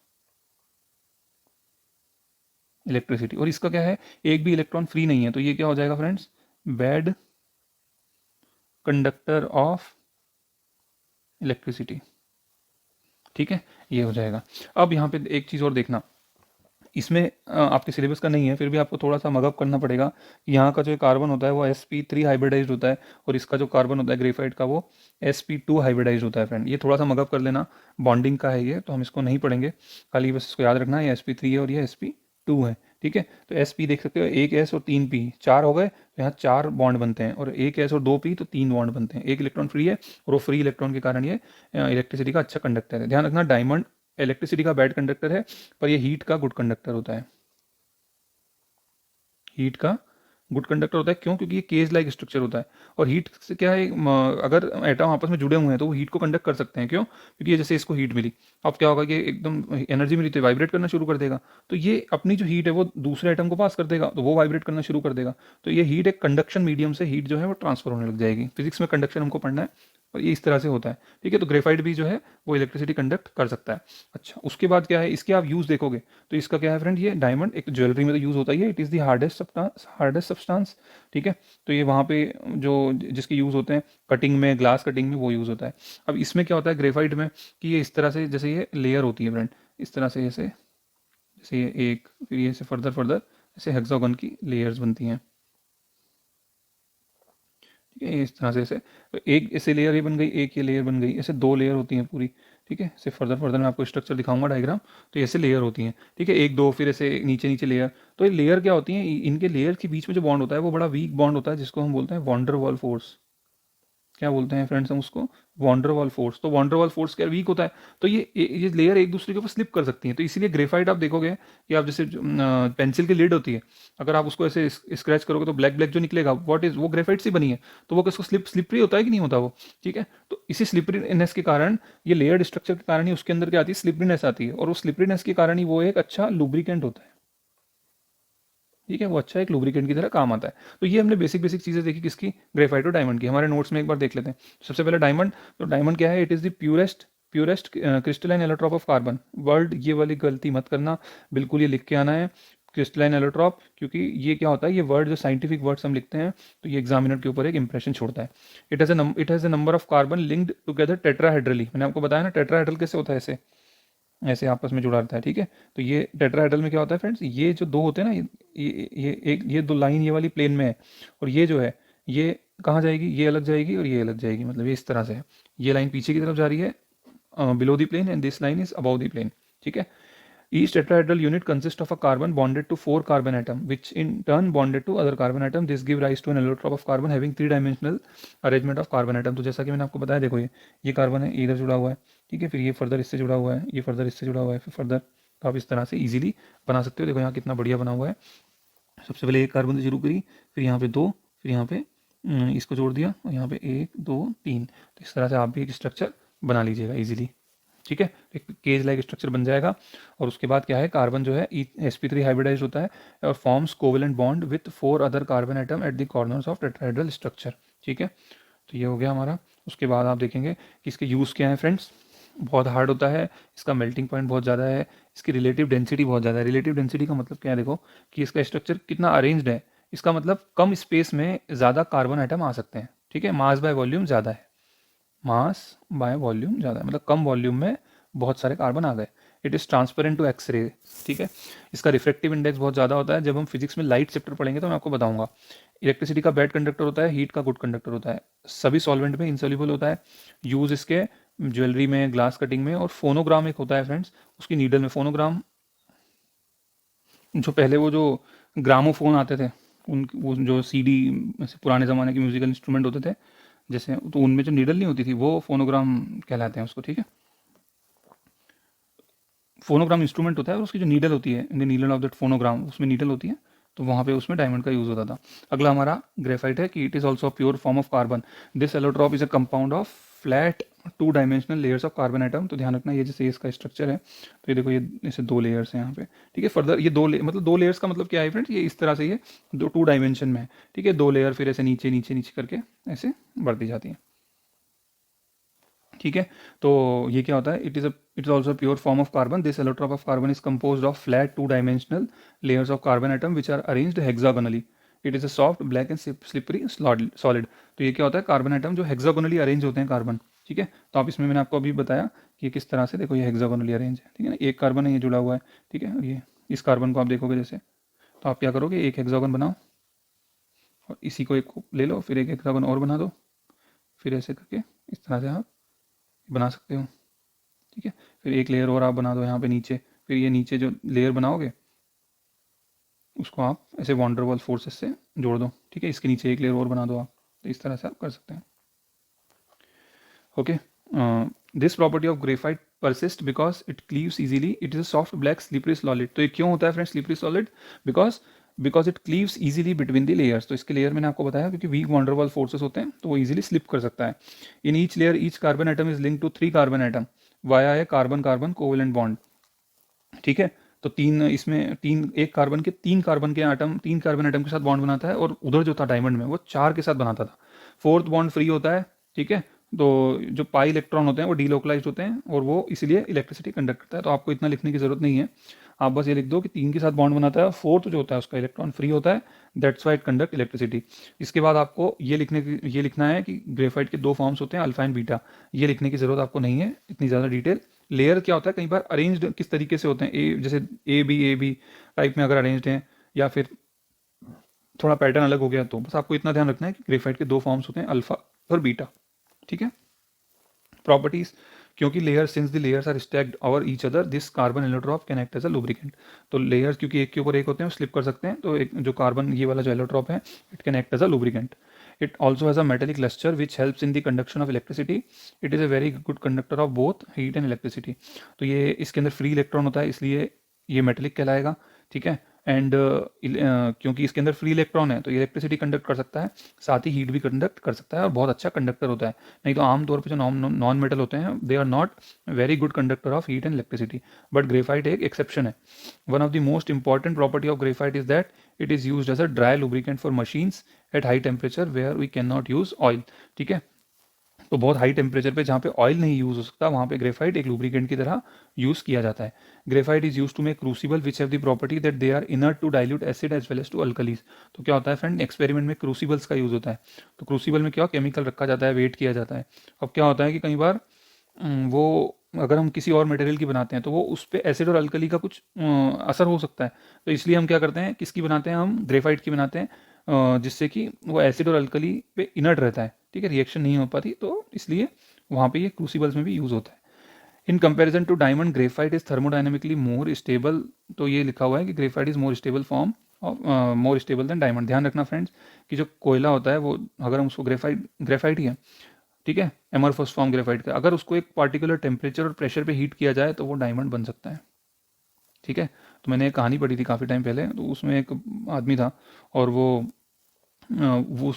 electricity. और इसका क्या है, एक भी इलेक्ट्रॉन फ्री नहीं है, तो ये क्या हो जाएगा friends, bad conductor of electricity, ठीक है। ये हो जाएगा। अब यहाँ पे एक चीज़ और देखना, इसमें आपके सिलेबस का नहीं है, फिर भी आपको थोड़ा सा मगअप करना पड़ेगा। यहाँ का जो कार्बन होता है वो sp3 हाइब्रिडाइज होता है, और इसका जो कार्बन होता है ग्रेफाइट का वो sp2 हाइब्रिडाइज होता है फ्रेंड। ये थोड़ा सा मगअप कर लेना, बॉन्डिंग का है ये, तो हम इसको नहीं पढ़ेंगे, खाली बस इसको याद रखना, ये sp3 है और ये sp2 है, ठीक है। तो sp देख सकते हो, एक s और 3 p, 4 हो गए, तो यहाँ 4 बॉन्ड बनते हैं, और एक s और 2 p तो 3 बॉन्ड बनते हैं। एक इलेक्ट्रॉन फ्री है और वो फ्री इलेक्ट्रॉन के कारण ये इलेक्ट्रिसिटी का अच्छा कंडक्टर है। ध्यान रखना, डायमंड इलेक्ट्रिसिटी का बैड कंडक्टर है, पर ये हीट का गुड कंडक्टर होता है, हीट का गुड कंडक्टर होता है। क्यों? क्योंकि ये केज लाइक स्ट्रक्चर होता है। और हीट से क्या है, अगर एटम आपस में जुड़े हुए हैं तो वो हीट को कंडक्ट कर सकते हैं। क्यों? क्योंकि ये जैसे इसको हीट मिली, अब क्या होगा कि एकदम एनर्जी मिली तो वाइब्रेट करना शुरू कर देगा, तो ये अपनी जो हीट है वो दूसरे एटम को पास कर देगा, तो वो वाइब्रेट करना शुरू कर देगा। तो ये हीट एक कंडक्शन मीडियम से हीट जो है वो ट्रांसफर होने लग जाएगी। फिजिक्स में कंडक्शन हमको पढ़ना है, और ये इस तरह से होता है। ठीक है, तो ग्रेफाइट भी जो है वो इलेक्ट्रिसिटी कंडक्ट कर सकता है। अच्छा, उसके बाद क्या है, इसके आप यूज़ देखोगे तो इसका क्या है फ्रेंड, ये डायमंड एक ज्वेलरी में तो यूज़ होता ही है। It is the hardest substance. ठीक है, तो ये वहाँ पे जो जिसके यूज़ होते हैं कटिंग में, ग्लास कटिंग में वो यूज़ होता है। अब इसमें क्या होता है ग्रेफाइट में, कि ये इस तरह से, जैसे ये लेयर होती है फ्रेंड, इस तरह से, जैसे जैसे ये एक, फिर ये से फर्दर फर्दर ऐसे हेक्सागन की लेयर्स बनती हैं। ठीक है, इस तरह से ऐसे, तो एक ऐसे लेयर ये बन गई, एक ये लेयर बन गई, ऐसे दो लेयर होती हैं पूरी। ठीक है, ऐसे फर्दर फर्दर मैं आपको स्ट्रक्चर दिखाऊंगा डायग्राम, तो ऐसे लेयर होती हैं। ठीक है, एक दो, फिर ऐसे नीचे नीचे लेयर। तो ये लेयर क्या होती हैं, इनके लेयर के बीच में जो बॉन्ड होता है वो बड़ा वीक बॉन्ड होता है, जिसको हम बोलते हैं वॉन्डर वॉल फोर्स। क्या बोलते हैं फ्रेंड्स हम उसको? Van der Waals force. तो वॉन्डरवॉल फोर्स क्या वीक होता है, तो ये लेयर एक दूसरे के ऊपर स्लिप कर सकती हैं। तो इसीलिए ग्रेफाइट आप देखोगे कि आप जैसे पेंसिल की लिड होती है, अगर आप उसको ऐसे स्क्रैच करोगे तो ब्लैक ब्लैक जो निकलेगा व्हाट इज वो ग्रेफाइट से बनी है। तो वो किसको स्लिपरी होता है कि नहीं होता वो? ठीक है, तो इसी स्लिपरीनेस के कारण, ये लेयर्ड स्ट्रक्चर के कारण ही उसके अंदर क्या आती है, स्लिपरीनेस आती है, और उस स्लिपरीनेस के कारण ही वो एक अच्छा लुब्रिकेंट होता है। ठीक है, वो अच्छा एक लुब्रिकेंट की तरह काम आता है। तो ये हमने बेसिक बेसिक चीज़ें देखी किसकी, ग्रेफाइट और डायमंड की। हमारे नोट्स में एक बार देख लेते हैं। सबसे पहले डायमंड। तो डायमंड क्या है, it is the purest crystalline allotrope of carbon world. ये वाली गलती मत करना, बिल्कुल ये लिख के आना है, क्रिस्टलाइन एलोट्रॉप, क्योंकि ये क्या होता है, ये वर्ड जो साइंटिफिक वर्ड्स हम लिखते हैं तो ये एग्जामिनर के ऊपर एक इंप्रेशन छोड़ता है। It has a number of carbon linked together tetrahedrally. मैंने आपको बताया ना टेट्राहेड्रल कैसे होता है, ऐसे ऐसे आपस में जुड़ा रहता है। ठीक है, तो ये टेट्राहेड्रल में क्या होता है फ्रेंड्स, ये जो दो होते हैं ना, ये दो लाइन ये वाली प्लेन में है, और ये जो है ये कहाँ जाएगी, ये अलग जाएगी और ये अलग जाएगी, मतलब ये इस तरह से है। ये लाइन पीछे की तरफ जा रही है, below the plane, and this line is above the plane. ठीक है, each tetrahedral unit consists of a carbon bonded to 4 carbon atom, which in turn bonded to other carbon atom. This give rise to an allotrop of carbon having 3 dimensional arrangement of carbon atom. तो जैसा कि मैंने आपको बताया, देखो ये कार्बन है, ये इधर जुड़ा हुआ है। ठीक है, फिर ये फर्दर इससे जुड़ा हुआ है, ये फर्दर इससे जुड़ा हुआ है, फिर फर्दर, तो आप इस तरह से इजीली बना सकते हो। देखो यहाँ कितना बढ़िया बना हुआ है। सबसे पहले एक कार्बन से शुरू करी, फिर यहाँ पे दो, फिर यहाँ पे इसको जोड़ दिया, और यहाँ पे एक दो तीन। तो इस तरह से आप भी एक स्ट्रक्चर बना लीजिएगा इजीली। ठीक है, एक केज लाइक स्ट्रक्चर बन जाएगा। और उसके बाद क्या है, कार्बन जो है sp3 हाइब्रिडाइज होता है और forms covalent bond with 4 other carbon atom at the corners of tetrahedral structure. ठीक है, तो ये हो गया हमारा। उसके बाद आप देखेंगे कि इसके यूज़ क्या है फ्रेंड्स। बहुत हार्ड होता है, इसका मेल्टिंग पॉइंट बहुत ज़्यादा है, इसकी रिलेटिव डेंसिटी बहुत ज़्यादा है। रिलेटिव डेंसिटी का मतलब क्या है, देखो कि इसका स्ट्रक्चर कितना अरेंज्ड है। इसका मतलब कम स्पेस में ज़्यादा कार्बन आइटम आ सकते हैं। ठीक है, मास बाय वॉल्यूम ज़्यादा है, मास बाय वॉल्यूम ज़्यादा है, मतलब कम वॉल्यूम में बहुत सारे कार्बन आ गए। It is transparent to X-ray. ठीक है, इसका रिफ्रेक्टिव इंडेक्स बहुत ज़्यादा होता है। जब हम फिजिक्स में लाइट चैप्टर पढ़ेंगे तो मैं आपको बताऊंगा। इलेक्ट्रिसिटी का बैड कंडक्टर होता है, हीट का गुड कंडक्टर होता है, सभी सॉल्वेंट में इंसॉल्युबल होता है। यूज़ इसके ज्वेलरी में, ग्लास कटिंग में, और फोनोग्राम एक होता है फ्रेंड्स, उसकी नीडल में। फोनोग्राम जो पहले वो जो ग्रामोफोन आते थे, उन वो जो सीडी ऐसे पुराने ज़माने के म्यूजिकल इंस्ट्रूमेंट होते थे जैसे, तो उनमें जो नीडल नहीं होती थी वो फोनोग्राम कहलाते हैं उसको। ठीक है, फोनोग्राम इंस्ट्रूमेंट होता है और उसकी जो नीडल होती है, in the needle of that phonogram, उसमें नीडल होती है, तो वहाँ पे उसमें डायमंड का यूज़ होता था। अगला हमारा ग्रेफाइट है कि it is also pure form of carbon. This allotrope is a compound of flat 2 dimensional layers of carbon atom. तो ध्यान रखना, ये जैसे इसका स्ट्रक्चर है, तो ये देखो ये ऐसे दो लेयर्स हैं यहाँ पे। ठीक है, फर्दर ये मतलब दो लेयर्स का मतलब क्या है फ्रेंड्स, ये इस तरह से ये 2 डायमेंशन में है। ठीक है, दो लेयर फिर ऐसे नीचे नीचे नीचे करके ऐसे बढ़ती जाती है। ठीक है, तो ये क्या होता है, it is also pure form of carbon. This allotrope of carbon is compose of flat 2 dimensional layers of carbon atom which are arranged hexagonally. It is a soft black and slippery solid. तो ये क्या होता है, कार्बन एटम जो हेक्सागोनली अरेंज होते हैं कार्बन। ठीक है, तो आप इसमें मैंने आपको अभी बताया कि किस तरह से, देखो ये हेक्सागोनली अरेंज है। ठीक है ना, एक कार्बन है ये जुड़ा हुआ है। ठीक है, और ये इस कार्बन को आप देखोगे जैसे, तो आप क्या करोगे, एक हेक्सागोन बनाओ और इसी को एक को ले लो, फिर एक हेक्सागोन और बना दो, फिर ऐसे करके इस तरह से आप बना सकते हो। ठीक है, फिर एक लेयर और आप बना दो यहाँ पे नीचे, फिर ये नीचे जो लेयर बनाओगे उसको आप ऐसे वॉन्डरवॉल फोर्सेस से जोड़ दो। ठीक है, इसके नीचे एक लेयर और बना दो आप, तो इस तरह से आप कर सकते हैं। Okay, this property of graphite persist because it cleaves easily. It is a soft black slippery solid. तो ये क्यों होता है friends slippery solid, because because it cleaves easily between the layers. तो इसके लेयर मैंने आपको बताया क्योंकि वीक वॉन्डरवॉल फोर्सेस होते हैं तो वो ईजिली स्लिप कर सकता है। In each layer each carbon atom is link to 3 carbon atom via a carbon carbon covalent bond. ठीक है, तो तीन इसमें तीन एक कार्बन के तीन कार्बन एटम के साथ बॉन्ड बनाता है, और उधर जो था डायमंड में वो 4 के साथ बनाता था। फोर्थ बॉन्ड फ्री होता है। ठीक है, तो जो पाई इलेक्ट्रॉन होते हैं वो डीलोकलाइज्ड होते हैं और वो इसलिए इलेक्ट्रिसिटी कंडक्ट करता है। तो आपको इतना लिखने की जरूरत नहीं है, आप बस ये लिख दो कि 3 के साथ बॉन्ड बनाता है, फोर्थ जो होता है उसका इलेक्ट्रॉन फ्री होता है, that's why it conduct electricity. इसके बाद आपको ये लिखना है कि ग्रेफाइट के 2 फॉर्म्स होते हैं, अल्फा एंड बीटा। ये लिखने की जरूरत आपको नहीं है इतनी ज़्यादा डिटेल। लेयर क्या होता है, कई बार अरेंज्ड किस तरीके से होते हैं, जैसे ए बी टाइप में अगर अरेंज्ड हैं, या फिर थोड़ा पैटर्न अलग हो गया, तो बस आपको इतना ध्यान रखना है कि ग्रेफाइट के 2 फॉर्म्स होते हैं, अल्फा और बीटा। ठीक है, प्रॉपर्टीज, क्योंकि layer since the layers are stacked over each other this carbon allotrope can act as a lubricant. तो लेयर्स क्योंकि एक के ऊपर एक होते हैं, स्लिप कर सकते हैं, तो एक जो कार्बन ये वाला जो एलोट्रॉप है, it can act as a lubricant. It also has a metallic lustre which helps in the conduction of electricity. It is a very good conductor of both heat and electricity. तो ये इसके अंदर फ्री इलेक्ट्रॉन होता है, इसलिए ये मेटेलिक कहलाएगा। ठीक है, एंड क्योंकि इसके अंदर फ्री इलेक्ट्रॉन है तो ये इलेक्ट्रिसिटी कंडक्ट कर सकता है, साथ ही हीट भी कंडक्ट कर सकता है, और बहुत अच्छा कंडक्टर होता है। नहीं तो आमतौर पर जो नॉन मेटल होते हैं they are not very good conductor of heat and electricity, but graphite एक एक्सेप्शन है। One of the most important property of graphite is that it is use as a dry lubricant for machines at high temperature where we can not use oil. ठीक है, तो बहुत हाई टेम्परेचर पे जहाँ पे ऑयल नहीं यूज़ हो सकता वहाँ पे ग्रेफाइट एक लुब्रिकेंट की तरह यूज़ किया जाता है। Graphite is use to make crucible which have the property that they are inert to dilute acid as well as to alkalis. तो क्या होता है फ्रेंड, एक्सपेरिमेंट में क्रूसिबल्स का यूज़ होता है। तो क्रूसिबल में क्या केमिकल रखा जाता है, वेट किया जाता है। अब क्या होता है कि कई बार वो अगर हम किसी और मटेरियल की बनाते हैं तो वो उस पर एसिड और अल्कली का कुछ असर हो सकता है। तो इसलिए हम क्या करते हैं, किसकी बनाते हैं, हम ग्रेफाइट की बनाते हैं, जिससे कि वो एसिड और अल्कली पे इनर्ट रहता है। ठीक है, रिएक्शन नहीं हो पाती, तो इसलिए वहाँ पे ये क्रूसिबल्स में भी यूज़ होता है। In comparison to diamond graphite is thermodynamically more stable. तो ये लिखा हुआ है कि graphite is more stable form of more stable than diamond. ध्यान रखना फ्रेंड्स कि जो कोयला होता है वो, अगर हम उसको ग्रेफाइट ही है, ठीक है, एमरफस फॉर्म ग्रेफाइट का, अगर उसको एक पार्टिकुलर टेम्परेचर और प्रेशर पे हीट किया जाए तो वो डायमंड बन सकता है। ठीक है, तो मैंने एक कहानी पढ़ी थी काफ़ी टाइम पहले, तो उसमें एक आदमी था और वो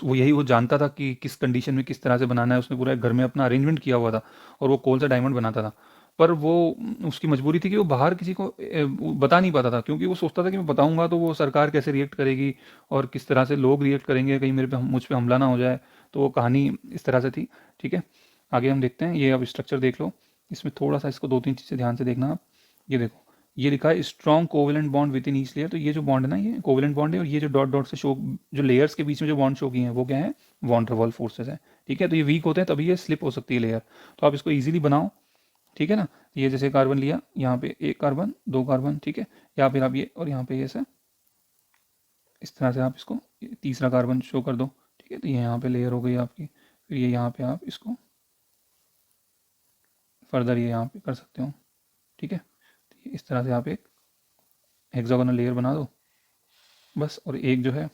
यही वो जानता था कि किस कंडीशन में किस तरह से बनाना है। उसने पूरा घर में अपना अरेंजमेंट किया हुआ था और वो कोल से डायमंड बनाता था। पर वो उसकी मजबूरी थी कि वो बाहर किसी को वो बता नहीं पाता था, क्योंकि वो सोचता था कि मैं बताऊंगा तो वो सरकार कैसे रिएक्ट करेगी और किस तरह से लोग रिएक्ट करेंगे, कहीं मुझ पे हमला ना हो जाए। तो वो कहानी इस तरह से थी। ठीक है, आगे हम देखते हैं। ये अब स्ट्रक्चर देख लो, इसमें थोड़ा सा इसको 2-3 चीज़ें ध्यान से देखना आप। ये देखो, ये लिखा है strong covalent bond with in each layer. तो ये जो बॉन्ड है ना, ये कोवेलेंट बॉन्ड है, और ये जो डॉट डॉट से शो, जो लेयर्स के बीच में जो बॉन्ड शो किए हैं वो क्या है, वॉन डर वाल फोर्सेस है। ठीक है, तो ये वीक होते हैं तभी ये स्लिप हो सकती है लेयर। तो आप इसको ईजिली बनाओ। ठीक है ना, ये जैसे कार्बन लिया, यहाँ पे 1 कार्बन 2 कार्बन, ठीक है, या फिर आप ये और यहाँ पे ये से इस तरह से आप इसको तीसरा कार्बन शो कर दो। ठीक है, तो ये यहाँ पे लेयर हो गई आपकी। फिर ये यहाँ पे आप इसको फर्दर ये यहाँ पे कर सकते हो। ठीक है, तो इस तरह से आप एक हेक्सागोनल लेयर बना दो बस। और एक जो है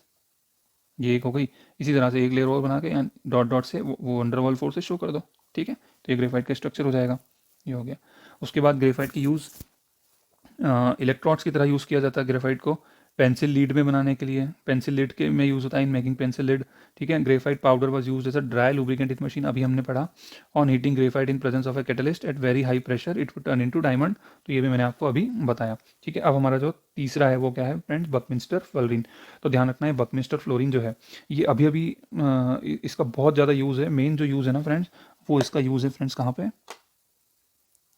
ये एक हो गई। इसी तरह से एक लेयर और बना के डॉट डॉट से वो अंडरवॉल फोर्स से शो कर दो। ठीक है, तो ये ग्रेफाइट का स्ट्रक्चर हो जाएगा। ये हो गया। उसके बाद ग्रेफाइट की यूज़ इलेक्ट्रोड्स की तरह यूज़ किया जाता है ग्रेफाइट को, पेंसिल लीड में बनाने के लिए। पेंसिल लीड के में यूज़ होता है इन मेकिंग पेंसिल लीड। ठीक है, graphite powder was used as a dry lubricant in machine, अभी हमने पढ़ा। On heating graphite in presence of a catalyst at very high pressure it would turn into diamond. तो ये भी मैंने आपको अभी बताया। ठीक है, अब हमारा जो तीसरा है वो क्या है फ्रेंड्स, बकमिंस्टर फ्लोरीन। तो ध्यान रखना है, बकमिंस्टर फ्लोरीन जो है ये अभी अभी इसका बहुत ज़्यादा यूज़ है। मेन जो यूज़ है ना फ्रेंड्स, वो इसका यूज़ है फ्रेंड्स कहाँ पे,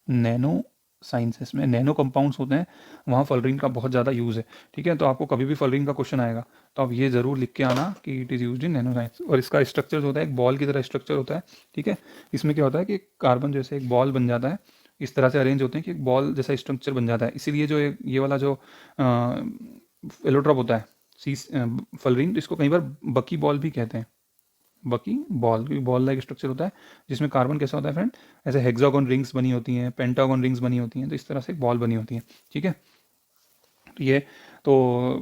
नैनो साइंसेस में। नैनो कंपाउंड्स होते हैं वहाँ फ्लोरीन का बहुत ज़्यादा यूज़ है। ठीक है, तो आपको कभी भी फ्लोरीन का क्वेश्चन आएगा तो आप ये ज़रूर लिख के आना कि it is used in nano science. और इसका स्ट्रक्चर जो होता है एक बॉल की तरह स्ट्रक्चर होता है। ठीक है, इसमें क्या होता है कि कार्बन जैसे एक बॉल बन जाता है, इस तरह से अरेंज होते हैं कि एक बॉल जैसा स्ट्रक्चर बन जाता है। इसीलिए जो ये वाला जो एलोट्रॉप होता है सी फ्लोरीन, तो इसको कई बार बकी बॉल भी कहते हैं। बकी बॉल, क्योंकि बॉल लाइक स्ट्रक्चर होता है जिसमें कार्बन कैसा होता है फ्रेंड, ऐसे हेक्सागोन रिंग्स बनी होती हैं, पेंटागोन रिंग्स बनी होती हैं, तो इस तरह से एक बॉल बनी होती है। ठीक है, तो ये तो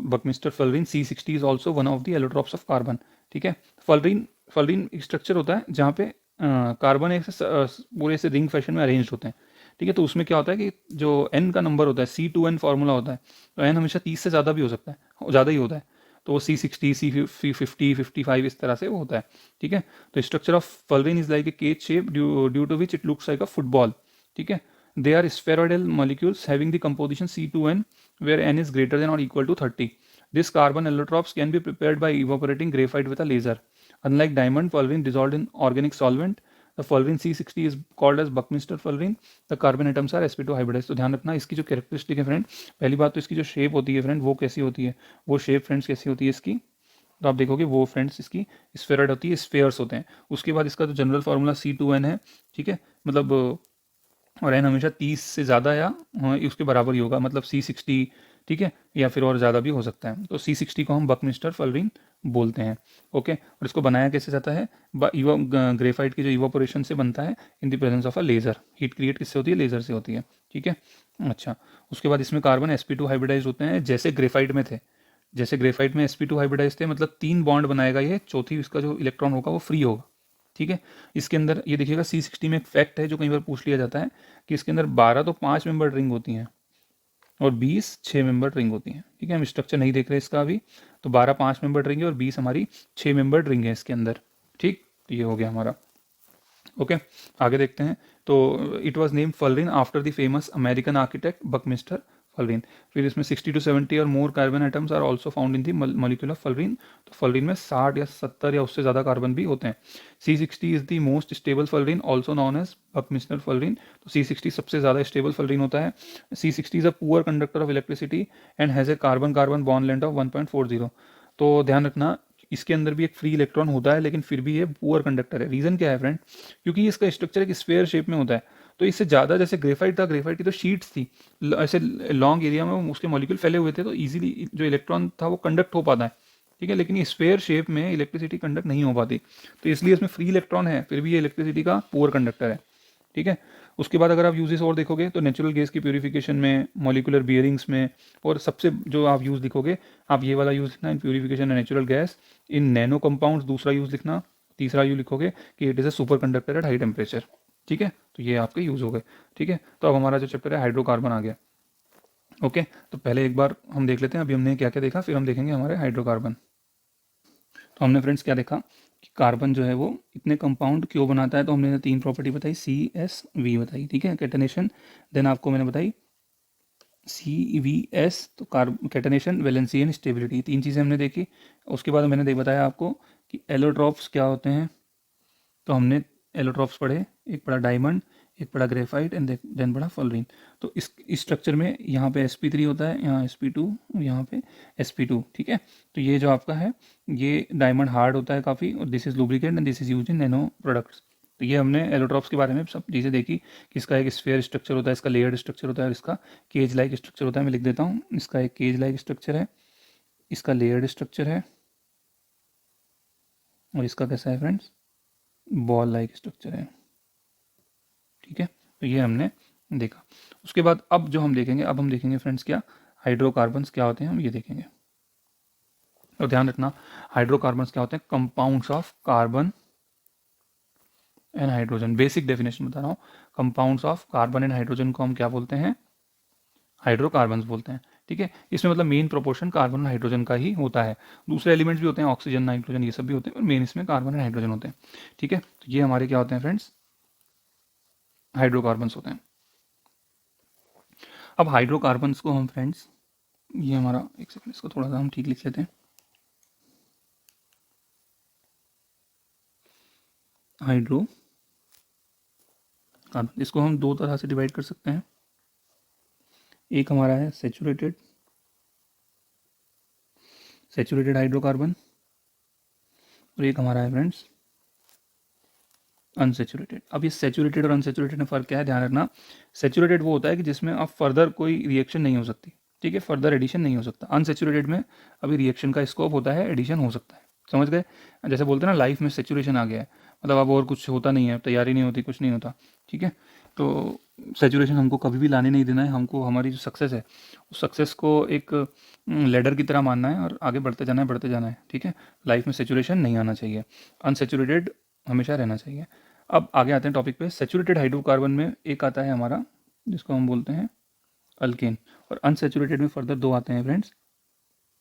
Buckminster fullerene C60 is also one of the allotropes of carbon. ठीक है, फ्लोरीन एक स्ट्रक्चर होता है जहाँ पे कार्बन एक पूरे से रिंग फैशन में अरेंज होते हैं। ठीक है, तो उसमें क्या होता है कि जो n का नंबर होता है C2n फार्मूला होता है, तो n हमेशा 30 से ज़्यादा भी हो सकता है, ज़्यादा ही होता है। तो वो C60, C50, 55 इस तरह से वो होता है, ठीक है। तो structure of fullerene is like a cage shape due to which it looks like a football, ठीक है। They are spheroidal molecules having the composition C2N where N is greater than or equal to 30. This carbon allotropes can be prepared by evaporating graphite with a laser. Unlike diamond fullerene dissolved in organic solvent, the fullerene C60 is called as Buckminster fullerene. The carbon atoms are sp2 hybridized. तो ध्यान रखना इसकी जो कैरेक्टरिस्टिक है फ्रेंड, पहली बात तो इसकी जो शेप होती है फ्रेंड वो कैसी होती है, वो शेप फ्रेंड्स कैसी होती है इसकी, तो आप देखोगे वो फ्रेंड्स इसकी स्फेरॉइड होती है, स्फेयर्स होते हैं। उसके बाद इसका जो जनरल फार्मूला C2N है, ठीक है, मतलब और एन हमेशा 30 से ज़्यादा या उसके बराबर ही होगा, मतलब C60, ठीक है, या फिर और ज़्यादा भी हो सकता है। तो C60 को हम बकमिस्टर फुलरिन बोलते हैं, ओके। और इसको बनाया कैसे जाता है, ग्रेफाइट की जो इवापोरेशन से बनता है in the presence of a laser. Heat create किससे होती है, लेज़र से होती है, ठीक है। अच्छा, उसके बाद इसमें कार्बन sp2 हाइब्रिडाइज होते हैं जैसे ग्रेफाइट में थे, जैसे ग्रेफाइट में sp2 हाइब्रिडाइज थे, मतलब 3 बॉन्ड बनाएगा ये, चौथी इसका जो इलेक्ट्रॉन होगा वो फ्री होगा, ठीक है। इसके अंदर ये देखिएगा C60 में एक फैक्ट है जो कई बार पूछ लिया जाता है कि इसके अंदर 12 तो 5 मेंबर रिंग होती हैं और 20 6 मेंबर रिंग होती हैं, ठीक है। हम स्ट्रक्चर नहीं देख रहे इसका अभी, तो 12 5 मेंबर रिंग है और 20 हमारी 6 मेंबर रिंग है इसके अंदर, ठीक। तो ये हो गया हमारा, ओके। आगे देखते हैं। तो it was name fullerene after the famous American architect Buckminster fullerene. फिर इसमें 60 to 70 और more carbon items are also found in the molecule of fullerene. तो फुलरिन में 60 या 70 या उससे ज़्यादा कार्बन भी होते हैं। C60 is the most stable fullerene also known as Buckminster fullerene. तो C60 सबसे ज़्यादा स्टेबल फुलरिन होता है। C60 is a poor conductor of electricity and has a carbon carbon bond length of 1.40। तो ध्यान रखना इसके अंदर भी एक फ्री इलेक्ट्रॉन होता है, लेकिन फिर भी ये पुअर कंडक्टर है। रीज़न क्या है फ्रेंड, क्योंकि इसका स्ट्रक्चर एक स्फेयर शेप में होता है, तो इससे ज़्यादा, जैसे ग्रेफाइट था, ग्रेफाइट की तो शीट्स थी, ऐसे लॉन्ग एरिया में उसके मॉलिक्यूल फैले हुए थे, तो इजीली जो इलेक्ट्रॉन था वो कंडक्ट हो पाता है, ठीक है। लेकिन ये स्फेयर शेप में इलेक्ट्रिसिटी कंडक्ट नहीं हो पाती, तो इसलिए इसमें फ्री इलेक्ट्रॉन है, फिर भी ये इलेक्ट्रिसिटी का पुअर कंडक्टर है, ठीक है। उसके बाद अगर आप यूजेस और देखोगे तो नेचुरल गैस की प्यूरिफिकेशन में, मॉलिकुलर बियरिंग्स में, और सबसे जो आप यूज़ लिखोगे, आप ये वाला यूज़ लिखना, in purification and natural gas in nano compounds, दूसरा यूज़ लिखना, तीसरा यूज लिखोगे कि it is a super conductor at high temperature, ठीक है। तो ये आपके यूज़ हो गए, ठीक है। तो अब हमारा जो चैप्टर है हाइड्रोकार्बन आ गया, ओके। तो पहले एक बार हम देख लेते हैं अभी हमने क्या क्या देखा, फिर हम देखेंगे हमारे हाइड्रोकार्बन। तो हमने फ्रेंड्स क्या देखा कि कार्बन जो है वो इतने कंपाउंड क्यों बनाता है, तो हमने 3 प्रॉपर्टी बताई, CSV बताई, ठीक है, कैटनेशन। देन आपको मैंने बताई CVS, तो कैटनेशन, वैलेंसी एंड स्टेबिलिटी, 3 चीज़ें हमने देखी। उसके बाद मैंने बताया आपको कि एलोट्रॉप्स क्या होते हैं, तो हमने एलोट्रॉप्स पढ़े, एक पढ़ा डायमंड, एक पढ़ा ग्रेफाइट एंड देन पढ़ा फुलरिन। तो इस स्ट्रक्चर में यहाँ पे sp3 होता है, यहाँ sp2 और यहाँ पे sp2, ठीक है। तो ये जो आपका है ये डायमंड हार्ड होता है काफ़ी, और this is lubricant and this is use in nano products. तो ये हमने एलोट्रॉप्स के बारे में सब चीज़ें देखी कि इसका एक स्फेयर स्ट्रक्चर होता है, इसका लेयर्ड स्ट्रक्चर होता है, और इसका केज लाइक स्ट्रक्चर होता है। मैं लिख देता हूँ, इसका एक केज लाइक स्ट्रक्चर है, इसका लेयर्ड स्ट्रक्चर है, और इसका कैसा है फ्रेंड्स, बॉल लाइक स्ट्रक्चर है, ठीक है। तो ये हमने देखा। उसके बाद अब जो हम देखेंगे, अब हम देखेंगे फ्रेंड्स क्या हाइड्रोकार्बन्स क्या होते हैं, हम ये देखेंगे। और ध्यान रखना हाइड्रोकार्बन्स क्या होते हैं, compounds of carbon and hydrogen. Basic definition बता रहा हूँ, compounds of carbon and hydrogen को हम क्या बोलते हैं, हाइड्रोकार्बन्स बोलते हैं, ठीक है। इसमें मतलब मेन प्रोपोर्शन कार्बन और हाइड्रोजन का ही होता है, दूसरे एलिमेंट्स भी होते हैं, ऑक्सीजन, नाइट्रोजन, ये सब भी होते हैं, पर मेन इसमें कार्बन एंड हाइड्रोजन होते हैं, ठीक है। तो ये हमारे क्या होते हैं फ्रेंड्स, हाइड्रोकार्बन्स होते हैं। अब हाइड्रोकार्बन्स को हम फ्रेंड्स, ये हमारा, एक सेकंड इसको थोड़ा सा हम ठीक लिख लेते हैं। हाइड्रो कार्बन, इसको हम 2 तरह से डिवाइड कर सकते हैं। एक हमारा है सेचुरेटेड हाइड्रोकार्बन, और एक हमारा है फ्रेंड्स अनसेचुरेटेड। अब ये सेचुरेटेड और अनसेचुरेटेड में फ़र्क क्या है, ध्यान रखना। सेचुरेटेड वो होता है कि जिसमें अब फर्दर कोई रिएक्शन नहीं हो सकती, ठीक है, फर्दर एडिशन नहीं हो सकता। अनसेचुरेटेड में अभी रिएक्शन का स्कोप होता है, एडिशन हो सकता है, समझ गए। जैसे बोलते हैं ना लाइफ में सेचुरेशन आ गया है, मतलब अब और कुछ होता नहीं है, तैयारी नहीं होती, कुछ नहीं होता, ठीक है। तो सेचुरेशन हमको कभी भी लाने नहीं देना है, हमको हमारी जो सक्सेस है उस सक्सेस को एक लेडर की तरह मानना है और आगे बढ़ते जाना है, ठीक है। लाइफ में सेचुरेशन नहीं आना चाहिए, अनसेचुरेटेड हमेशा रहना चाहिए। अब आगे आते हैं टॉपिक पे। सेचुरेटेड हाइड्रोकार्बन में एक आता है हमारा जिसको हम बोलते हैं अल्केन, और अनसेचुरेटेड में फर्दर 2 आते हैं फ्रेंड्स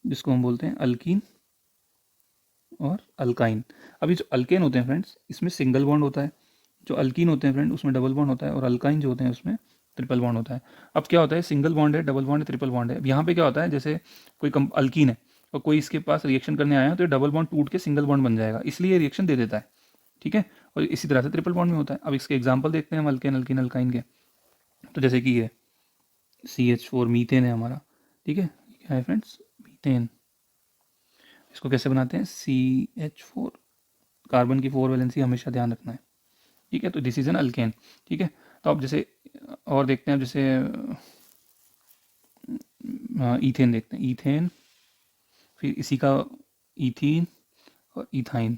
जिसको हम बोलते हैं अल्कीन और अल्काइन। अभी जो अल्केन होते हैं फ्रेंड्स, इसमें सिंगल बॉन्ड होता है, जो अल्कीन होते हैं फ्रेंड उसमें डबल बॉन्ड होता है, और अल्काइन जो होते हैं उसमें ट्रिपल बॉन्ड होता है। अब क्या होता है, सिंगल बॉन्ड है, डबल बॉन्ड है, ट्रिपल बॉन्ड है। अब यहाँ पे क्या होता है, जैसे कोई अल्कीन है और कोई इसके पास रिएक्शन करने आया है, तो डबल बॉन्ड टूट के सिंगल बॉन्ड बन जाएगा, इसलिए रिएक्शन दे देता है, ठीक है। और इसी तरह से ट्रिपल बॉन्ड में होता है। अब इसके एग्जाम्पल देखते हैं हम अल्केन अल्कीन अल्काइन के। तो जैसे कि ये CH4 मीथेन है हमारा, ठीक है, क्या है फ्रेंड्स, मीथेन। इसको कैसे बनाते हैं, CH4, कार्बन की 4 वैलेंसी हमेशा ध्यान रखना है, ठीक है। तो दिस इज एन अल्केन, ठीक है। तो अब जैसे और देखते हैं, अब जैसे ईथेन देखते हैं, ईथेन, फिर इसी का ईथीन और इथाइन।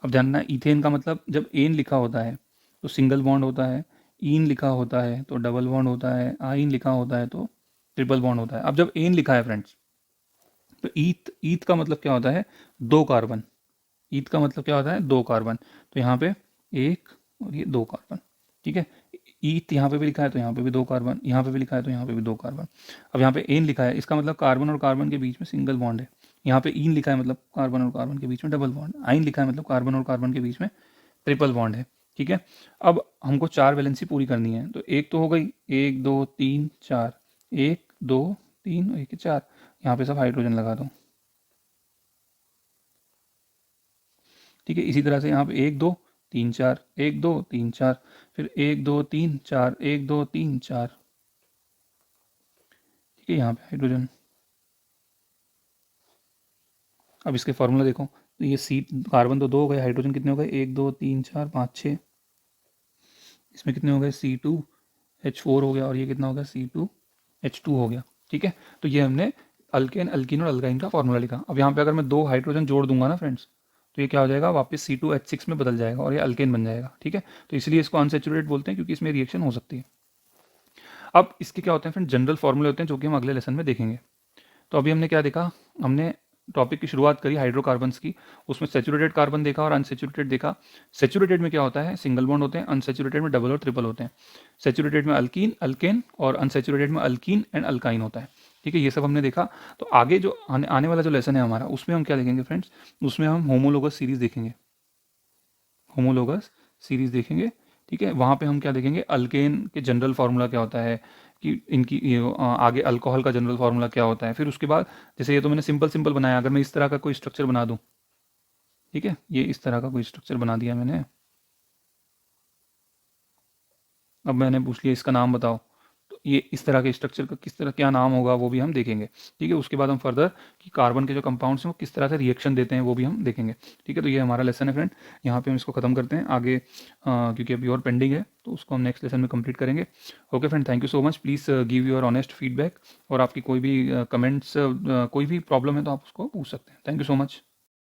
अब जानना, ईथेन का मतलब जब एन लिखा होता है तो सिंगल बॉन्ड होता है, ईन लिखा होता है तो डबल बॉन्ड होता है, आइन लिखा होता है तो ट्रिपल बॉन्ड होता है। अब जब एन लिखा है फ्रेंड्स, तो ईथ, ईथ का मतलब क्या होता है, दो कार्बन। ईथ का मतलब क्या होता है, दो कार्बन। तो यहाँ पे एक और ये दो कार्बन, ठीक है। ईथ यहाँ पे भी लिखा है तो यहाँ पे भी दो कार्बन, यहाँ पे भी लिखा है तो यहाँ पे भी दो कार्बन। अब यहाँ पे एन लिखा है, इसका मतलब कार्बन और कार्बन के बीच में सिंगल बॉन्ड है। यहाँ पे ईन लिखा है मतलब कार्बन और कार्बन के बीच में डबल बॉन्ड। आइन लिखा है मतलब कार्बन और कार्बन के बीच में ट्रिपल बॉन्ड है, ठीक है। अब हमको 4 वैलेंसी पूरी करनी है, तो एक तो हो गई, 1 2 3 4, 1 2 3 1 4। यहाँ पे सब हाइड्रोजन लगा दो, ठीक है। इसी तरह से यहाँ पे 1 2 3 4, 1 2 3 4, फिर 1 2 3 4, 1 2 3 4, ठीक है, यहाँ पे हाइड्रोजन। अब इसके फॉर्मूला देखो, तो ये सी, कार्बन तो 2 हो गए, हाइड्रोजन कितने हो गए, 1 2 3 4 5 6, इसमें कितने हो गए, C2H4 हो गया, और ये कितना हो गया, C2H2 हो गया, ठीक है। तो ये हमने अल्केन अल्कीन और अल्काइन का फॉर्मूला लिखा। अब यहाँ पे अगर मैं 2 हाइड्रोजन जोड़ दूंगा ना फ्रेंड्स, तो ये क्या हो जाएगा, वापस C2H6 में बदल जाएगा और ये अल्केन बन जाएगा, ठीक है। तो इसलिए इसको अनसेचुरेटेड बोलते हैं, क्योंकि इसमें रिएक्शन हो सकती है। अब इसके क्या होते हैं फ्रेंड, जनरल फॉर्मूले होते हैं, जो कि हम अगले लेसन में देखेंगे। तो अभी हमने क्या देखा, हमने टॉपिक की शुरुआत करी हाइड्रोकार्बन्स की, उसमें सेचुरेटेड कार्बन देखा और अनसेचुरेटेड देखा। सेचुरेटेड में क्या होता है, सिंगल बॉन्ड होते हैं, अनसेचुरेटेड में डबल और ट्रिपल होते हैं। सेचुरेटेड में अल्कीन अल्केन, और अनसेचुरेटेड में अल्कीन एंड अल्काइन होता है, ठीक है। ये सब हमने देखा। तो आगे जो आने वाला जो लेसन है हमारा, उसमें हम क्या देखेंगे फ्रेंड्स, उसमें हम होमोलोगस सीरीज देखेंगे, होमोलोगस सीरीज देखेंगे, ठीक है। वहाँ पे हम क्या देखेंगे, अल्केन के जनरल फार्मूला क्या होता है, कि इनकी आगे अल्कोहल का जनरल फार्मूला क्या होता है। फिर उसके बाद जैसे ये तो मैंने सिंपल सिंपल बनाया, अगर मैं इस तरह का कोई स्ट्रक्चर बना दूँ, ठीक है, ये इस तरह का कोई स्ट्रक्चर बना दिया मैंने। अब मैंने पूछ लिया इसका नाम बताओ, तो ये इस तरह के स्ट्रक्चर का किस तरह क्या नाम होगा वो भी हम देखेंगे, ठीक है। उसके बाद हम फर्दर कि कार्बन के जो कंपाउंड्स हैं वो किस तरह से रिएक्शन देते हैं वो भी हम देखेंगे, ठीक है। तो ये हमारा लेसन है फ्रेंड, यहाँ पे हम इसको खत्म करते हैं आगे, क्योंकि अभी और पेंडिंग है, तो उसको हम नेक्स्ट लेसन में कंप्लीट करेंगे। Okay friend, thank you so much, please give your honest feedback, और आपकी कोई भी कमेंट्स, कोई भी प्रॉब्लम है तो आप उसको पूछ सकते हैं। Thank you so much.